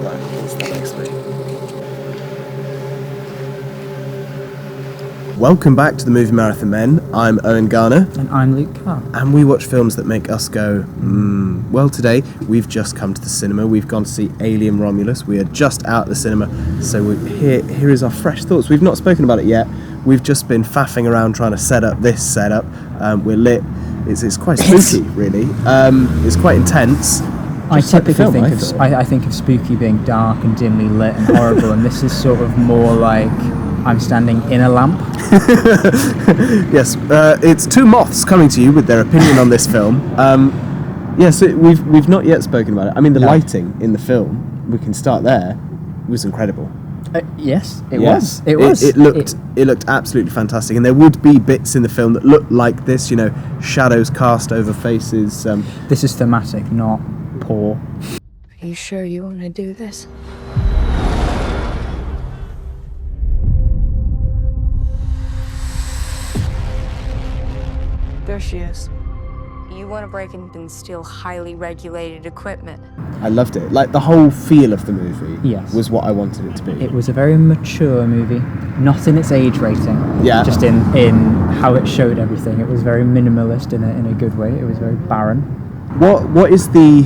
Right, what's that next week? Welcome back to the Movie Marathon Men. I'm Owen Garner. And I'm Luke Carr. And we watch films that make us go, Well, today we've just come to the cinema. We've gone to see Alien Romulus. We are just out of the cinema. So here is our fresh thoughts. We've not spoken about it yet. We've just been faffing around trying to set up this setup. We're lit. It's quite spooky, really. It's quite intense. I think of spooky being dark and dimly lit and horrible, and this is sort of more like I'm standing in a lamp. Yes, it's two moths coming to you with their opinion on this film. Yes, we've not yet spoken about it. I mean, the lighting in the film, we can start there, was incredible. Yes, it was. It looked absolutely fantastic, and there would be bits in the film that looked like this, shadows cast over faces. This is thematic, not poor. Are you sure you want to do this? There she is. You want to break in and steal highly regulated equipment. I loved it. Like, the whole feel of the movie was what I wanted it to be. It was a very mature movie, not in its age rating, just in how it showed everything. It was very minimalist in a good way. It was very barren. What is the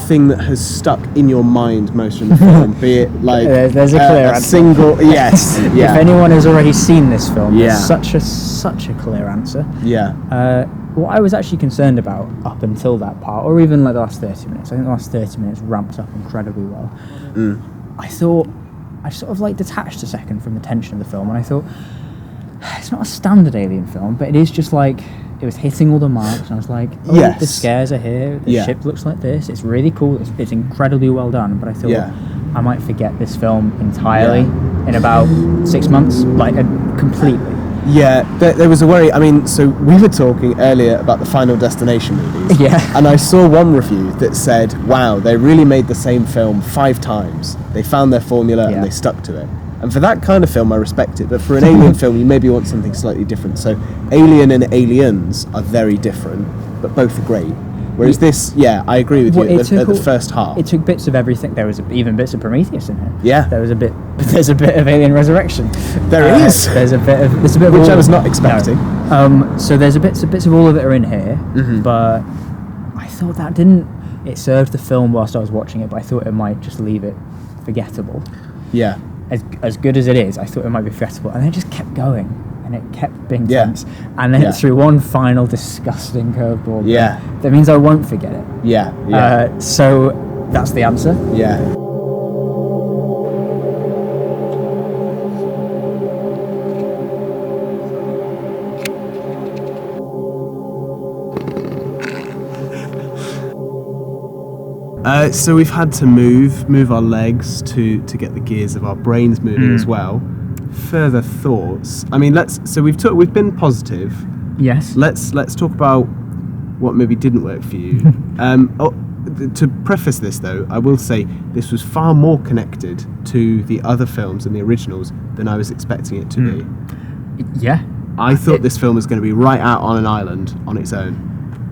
thing that has stuck in your mind most from the film? Be it like there's a clear answer. Single yes. If anyone has already seen this film, there's such a clear answer. What I was actually concerned about up until that part, or even like the last 30 minutes, I think the last 30 minutes ramped up incredibly well. I thought, I sort of like detached a second from the tension of the film, and I thought, it's not a standard Alien film, but it is just like, it was hitting all the marks, and I was like, the scares are here, the ship looks like this, it's really cool, it's incredibly well done, but I thought, I might forget this film entirely in about 6 months, like completely. Yeah, there was a worry. I mean, so we were talking earlier about the Final Destination movies. And I saw one review that said, wow, they really made the same film 5 times. They found their formula and they stuck to it. And for that kind of film, I respect it. But for an Alien film, you maybe want something slightly different. So Alien and Aliens are very different, but both are great. Whereas this, I agree with you, at the first half. It took bits of everything. There was even bits of Prometheus in here. Yeah. There's a bit of Alien Resurrection. There is. There's a bit of which I was not expecting. No. So there's bits of all of it are in here, but I thought that it served the film whilst I was watching it, but I thought it might just leave it forgettable. Yeah. As good as it is, I thought it might be forgettable, and then it just kept going. And it kept being tense, and then it threw one final disgusting curveball. That means I won't forget it. So that's the answer. So we've had to move our legs to get the gears of our brains moving as well. Further thoughts. I mean, we've been positive. Yes. Let's talk about what maybe didn't work for you. To preface this, though, I will say this was far more connected to the other films and the originals than I was expecting it to be. Yeah. I thought this film was going to be right out on an island on its own.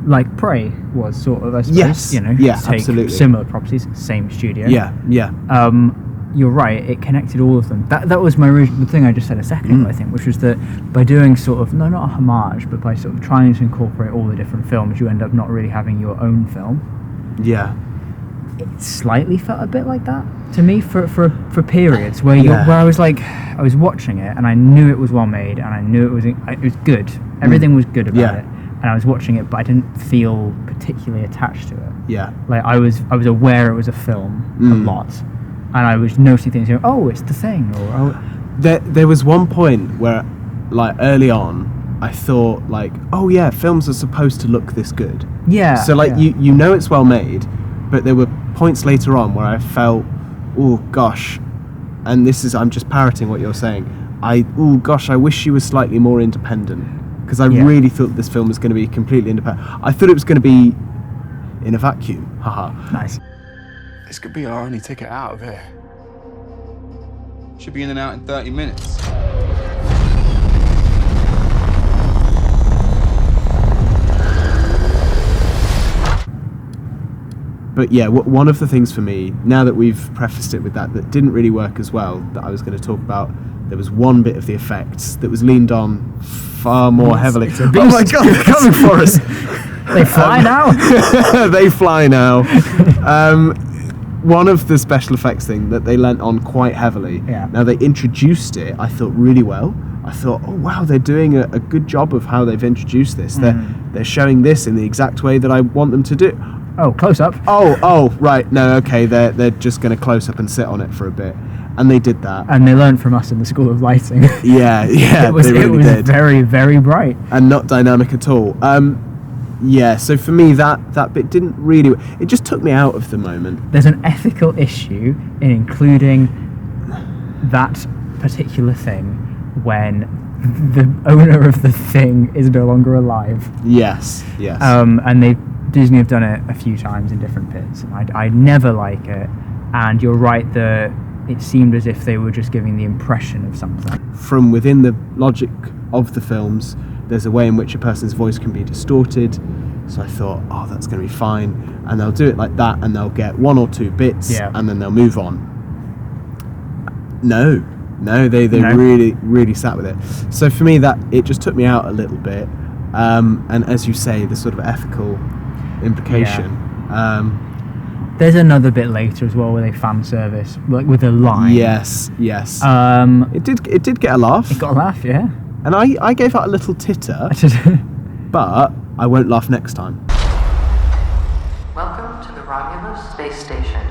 Like Prey was sort of, I suppose. Yes. Absolutely. Similar properties, same studio. Yeah. You're right, it connected all of them. That was my original thing I just said a second ago, I think, which was that by doing sort of, not a homage, but by sort of trying to incorporate all the different films, you end up not really having your own film. Yeah. It slightly felt a bit like that to me for periods where I was like, I was watching it and I knew it was well made and I knew it was good. Everything was good about it. And I was watching it, but I didn't feel particularly attached to it. Yeah. Like I was aware it was a film a lot. And I was noticing things, it's the thing, or There was one point where, like, early on, I thought, like, films are supposed to look this good. Yeah. So, like, you know it's well made, but there were points later on where I felt, oh, gosh, and I'm just parroting what you're saying, I wish she was slightly more independent, because I really thought this film was going to be completely independent. I thought it was going to be in a vacuum, haha. Nice. This could be our only ticket out of here. Should be in and out in 30 minutes. But yeah, one of the things for me, now that we've prefaced it with that didn't really work as well, that I was going to talk about, there was one bit of the effects that was leaned on far more heavily. Oh my God, they're coming for us! They fly now. They fly now. One of the special effects thing that they lent on quite heavily. Yeah. Now they introduced it, I thought, really well. I thought, oh wow, they're doing a good job of how they've introduced this. They're showing this in the exact way that I want them to do. Oh, close up. Oh, right. No, okay. They're just going to close up and sit on it for a bit, and they did that. And they learned from us in the School of Lighting. Yeah, it was very, very bright and not dynamic at all. Yeah. So for me, that bit didn't really. It just took me out of the moment. There's an ethical issue in including that particular thing when the owner of the thing is no longer alive. Yes. And Disney have done it a few times in different bits. I never like it, and you're right that it seemed as if they were just giving the impression of something. From within the logic of the films, there's a way in which a person's voice can be distorted, so I thought, oh, that's going to be fine, and they'll do it like that, and they'll get one or two bits, and then they'll move on. No, they really, really sat with it. So for me, that it just took me out a little bit, and as you say, the sort of ethical implication. There's another bit later as well where they fan service, like with a line. Yes. It did get a laugh. It got a laugh, yeah. And I gave out a little titter, but I won't laugh next time. Welcome to the Romulus space station.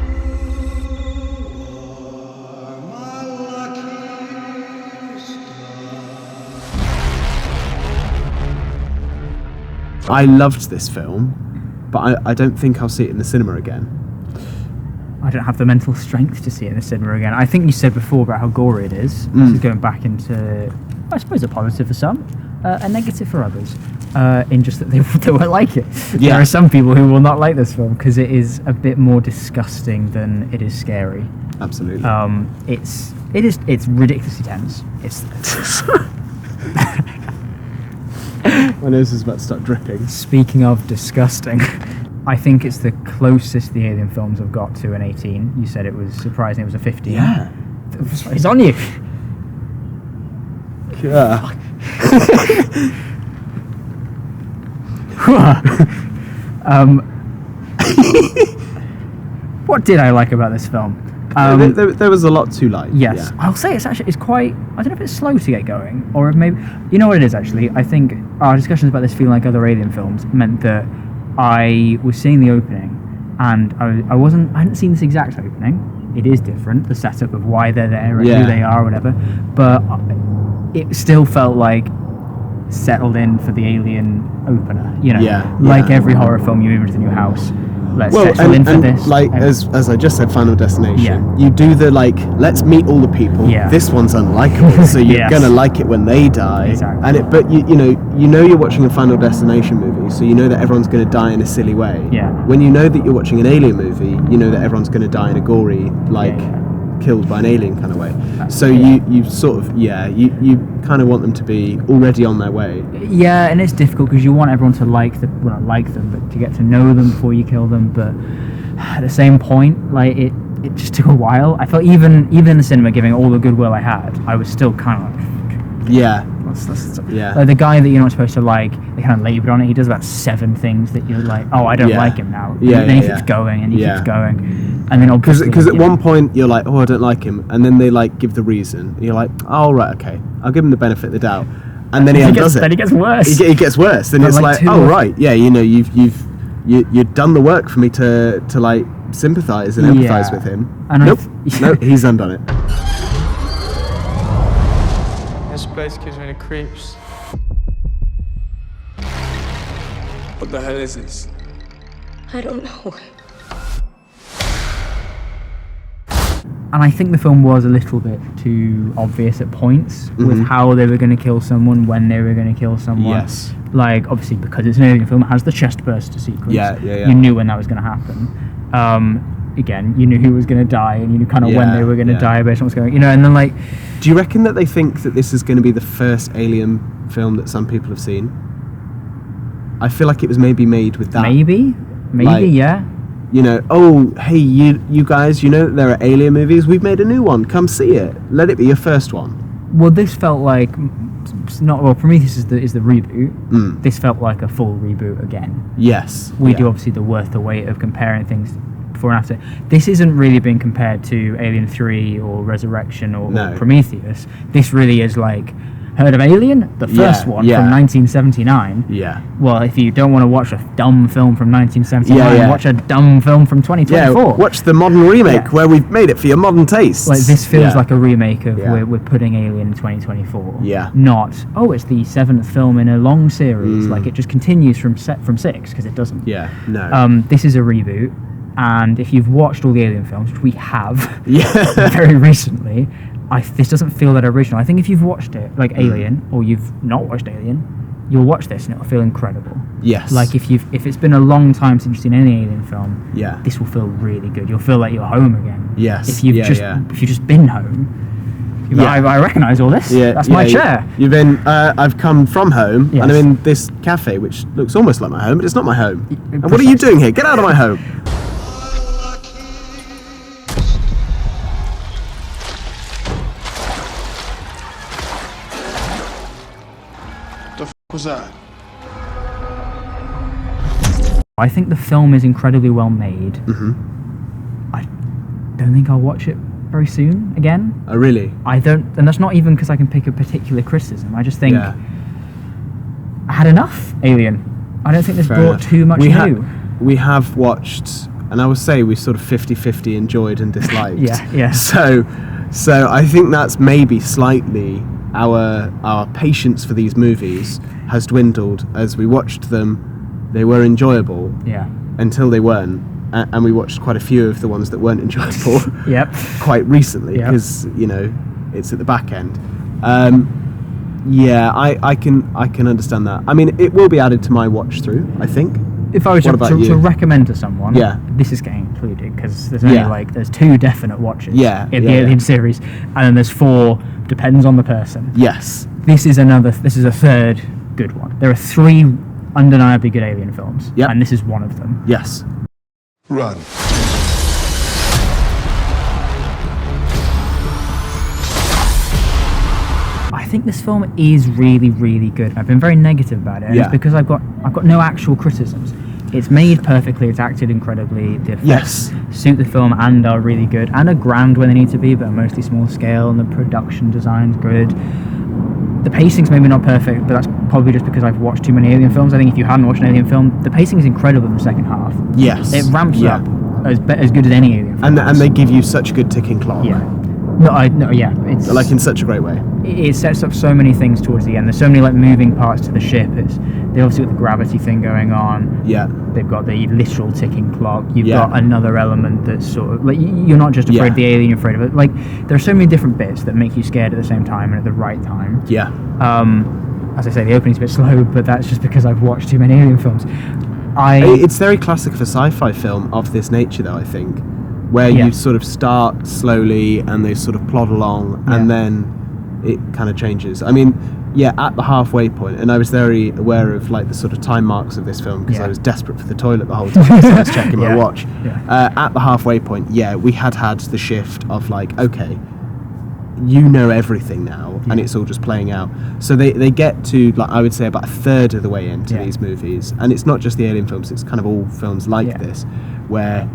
I loved this film, but I don't think I'll see it in the cinema again. I don't have the mental strength to see it in the cinema again. I think you said before about how gory it is. This is going back into, I suppose, a positive for some, a negative for others, in just that they won't like it. Yeah. There are some people who will not like this film because it is a bit more disgusting than it is scary. Absolutely. It's ridiculously tense. It's my nose is about to start dripping. Speaking of disgusting, I think it's the closest the Alien films have got to an 18. You said it was surprising it was a 15. Yeah. It's on you. Yeah. What did I like about this film? There was a lot to like. Yes, yeah. I'll say it's quite. I don't know if it's slow to get going, or if maybe you know what it is. Actually, I think our discussions about this feeling like other Alien films meant that I was seeing the opening, and I hadn't seen this exact opening. It is different, the setup of why they're there and who they are, or whatever. But it still felt like settled in for the Alien opener. You know, like every horror film you move into the new house. Let's settle in for this. Like as I just said, Final Destination. You do the let's meet all the people. This one's unlikable, so you're gonna like it when they die. Exactly. And but you know you're watching a Final Destination movie, so you know that everyone's gonna die in a silly way. Yeah. When you know that you're watching an Alien movie, you know that everyone's gonna die in a gory killed by an alien kind of way. So you sort of you kind of want them to be already on their way. Yeah, and it's difficult because you want everyone to like them, but to get to know them before you kill them. But at the same point, it just took a while. I felt even in the cinema, giving all the goodwill I had, I was still kind of like, the guy that you're not supposed to like, they kind of laboured on it. He does about 7 things that you're like, oh, I don't like him now. Then he keeps going and he keeps going, and then because at one point you're like, oh, I don't like him, and then they give the reason, and you're like, oh, right, okay, I'll give him the benefit of the doubt, and then he undoes it. Then he gets worse. He gets worse. Then it's like oh, right, yeah, you've done the work for me to sympathise and empathise with him. And nope, he's undone it. This place gives me the creeps. What the hell is this? I don't know. And I think the film was a little bit too obvious at points with how they were going to kill someone, when they were going to kill someone. Yes. Obviously, because it's an alien film, it has the chest burster sequence. Yeah. You knew when that was going to happen. Again, you knew who was going to die, and you knew kind of when they were going to die based on what's going on. And then do you reckon that they think that this is going to be the first Alien film that some people have seen? I feel like it was maybe made with that. Maybe, yeah. you know, oh, hey, you guys, you know that there are Alien movies? We've made a new one. Come see it. Let it be your first one. Well, this felt like Prometheus is the reboot. This felt like a full reboot again. Yes. We do obviously the worth the weight of comparing things before and after. This isn't really being compared to Alien 3 or Resurrection or Prometheus. This really is like, heard of Alien? The first one from 1979. Yeah. Well, if you don't want to watch a dumb film from 1979, watch a dumb film from 2024. Yeah, watch the modern remake where we've made it for your modern tastes. Like, this feels like a remake of we're putting Alien in 2024. Yeah. Not, it's the 7th film in a long series. Like, it just continues from 6, because it doesn't. Yeah, no. This is a reboot. And if you've watched all the Alien films, which we have very recently, this doesn't feel that original. I think if you've watched it, like Alien, or you've not watched Alien, you'll watch this and it'll feel incredible. Yes. Like if it's been a long time since you've seen any Alien film, this will feel really good. You'll feel like you're home again. Yes. If you've just been home, I recognise all this. Yeah. That's my chair. You've been. I've come from home, and I'm in this cafe, which looks almost like my home, but it's not my home. And what are you doing here? Get out of my home. What's that? I think the film is incredibly well made. I don't think I'll watch it very soon again. Oh, really? I don't, and that's not even because I can pick a particular criticism. I just think I had enough Alien. I don't think this brought too much new. We have watched, and I would say we sort of 50-50 enjoyed and disliked. Yeah. So I think that's maybe slightly our patience for these movies has dwindled as we watched them. They were enjoyable until they weren't, and we watched quite a few of the ones that weren't enjoyable quite recently because you know it's at the back end. I can understand that. I mean, it will be added to my watch through, I think. If I was to recommend to someone, this is getting included because there's only there's 2 definite watches in the Alien series, and then there's 4 depends on the person. Yes. This is a 3rd good one. There are 3 undeniably good Alien films, and this is one of them. Yes. Run. I think this film is really, really good. I've been very negative about it, and it's because I've got no actual criticisms. It's made perfectly, it's acted incredibly, the effects suit the film and are really good, and are grand when they need to be, but are mostly small scale, and the production design's good. The pacing's maybe not perfect, but that's probably just because I've watched too many Alien films. I think if you hadn't watched an Alien film, the pacing is incredible in the second half. Yes. It ramps up as good as any Alien film. And they give you such a good ticking clock. It's like in such a great way. It sets up so many things towards the end. There's so many like moving parts to the ship. They obviously got the gravity thing going on. Yeah. They've got the literal ticking clock. You've got another element that's sort of like you're not just afraid of the alien, you're afraid of it. Like there are so many different bits that make you scared at the same time and at the right time. Yeah. As I say, the opening's a bit slow, but that's just because I've watched too many Alien films. It's very classic of a sci-fi film of this nature, though, I think, where you sort of start slowly and they sort of plod along, and then it kind of changes. I mean, at the halfway point, and I was very aware of like the sort of time marks of this film because I was desperate for the toilet the whole time, so I was checking my watch. At the halfway point, we had the shift of like, okay, you know everything now, and it's all just playing out. So they get to, like, I would say about a third of the way into these movies, and it's not just the Alien films, it's kind of all films like this, where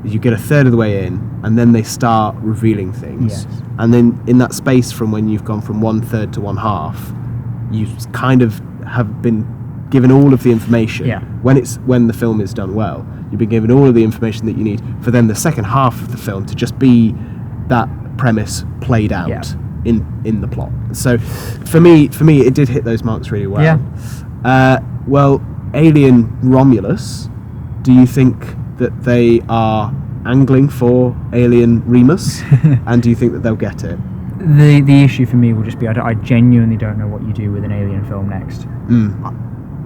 you get a third of the way in, and then they start revealing things. And then in that space from when you've gone from 1/3 to 1/2, you kind of have been given all of the information. When the film is done well, you've been given all of the information that you need for then the second half of the film to just be that premise played out in the plot. So for me it did hit those marks really well. Well, Alien Romulus, do you think that they are angling for Alien Remus and do you think that they'll get it? The issue for me will just be I genuinely don't know what you do with an Alien film next.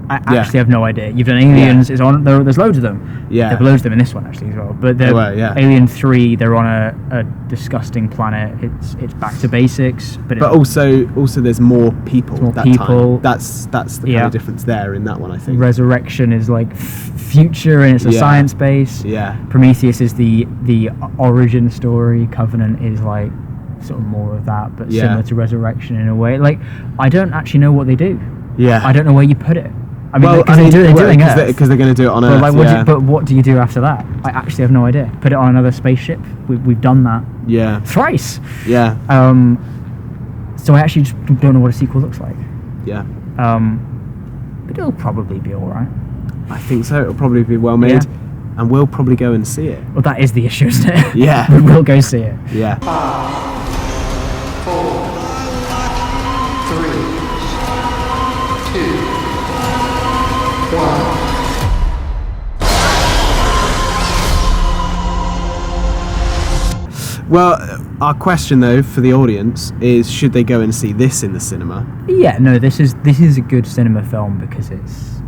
I actually have no idea. You've done Aliens. It's on. There's loads of them. Yeah. There's loads of them in this one actually as well. But Alien 3, they're on a disgusting planet. It's back to basics. But also there's more people. More that people. Time. That's the kind of difference there in that one, I think. Resurrection is like future, and it's a science base. Yeah. Prometheus is the origin story. Covenant is like sort of more of that, but similar to Resurrection in a way. Like, I don't actually know what they do. Yeah. I don't know where you put it. I mean, well, they're doing it because they're going to do it on Earth. But what do you do after that? I actually have no idea. Put it on another spaceship. We've done that. Yeah. Thrice. Yeah. So I actually just don't know what a sequel looks like. Yeah. But it'll probably be all right. I think so. It'll probably be well made, and we'll probably go and see it. Well, that is the issue, isn't it? Yeah. We will go see it. Yeah. 5, 4, 3, 2, 1. Well, our question though for the audience is: should they go and see this in the cinema? Yeah, no. This is a good cinema film because it's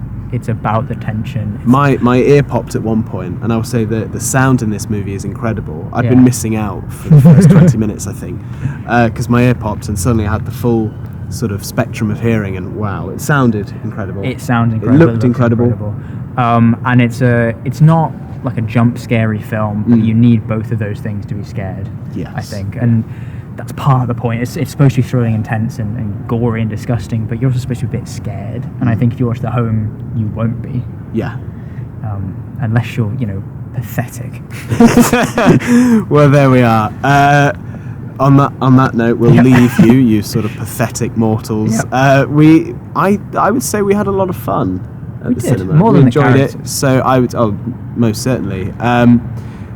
about the tension. My ear popped at one point, and I will say that the sound in this movie is incredible. I've been missing out for the first 20 minutes, I think, because my ear popped, and suddenly I had the full sort of spectrum of hearing, and wow, it sounded incredible. It sounds incredible. It looked incredible. And it's not like a jump scary film, but you need both of those things to be scared. Yes. I think, and that's part of the point. It's supposed to be thrilling, intense, and gory and disgusting, but you're also supposed to be a bit scared. And I think if you watch it at home, you won't be. Yeah. Unless you're, pathetic. Well, there we are. On that note, we'll leave you sort of pathetic mortals. Yep. I would say we had a lot of fun at the cinema. More than enjoyed it. So I would, most certainly.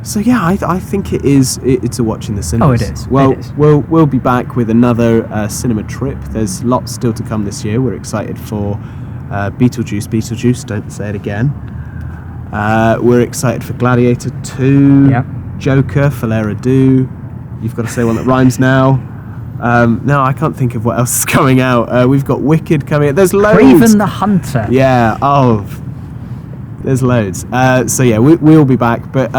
So yeah, I think it's a watch in the cinemas. Oh, it is. Well, it is. We'll be back with another cinema trip. There's lots still to come this year. We're excited for Beetlejuice. Don't say it again. We're excited for Gladiator 2. Yeah. Joker, Falera Do. You've got to say one that rhymes now. No, I can't think of what else is coming out. We've got Wicked coming out. There's loads. Craven the Hunter. Yeah. Oh, there's loads. So yeah, we'll be back. But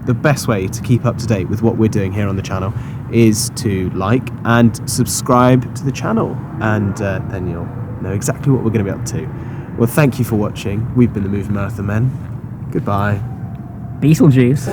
the best way to keep up to date with what we're doing here on the channel is to like and subscribe to the channel, and then you'll know exactly what we're going to be up to. Well, thank you for watching. We've been the Movie Marathon Men. Goodbye. Beetlejuice.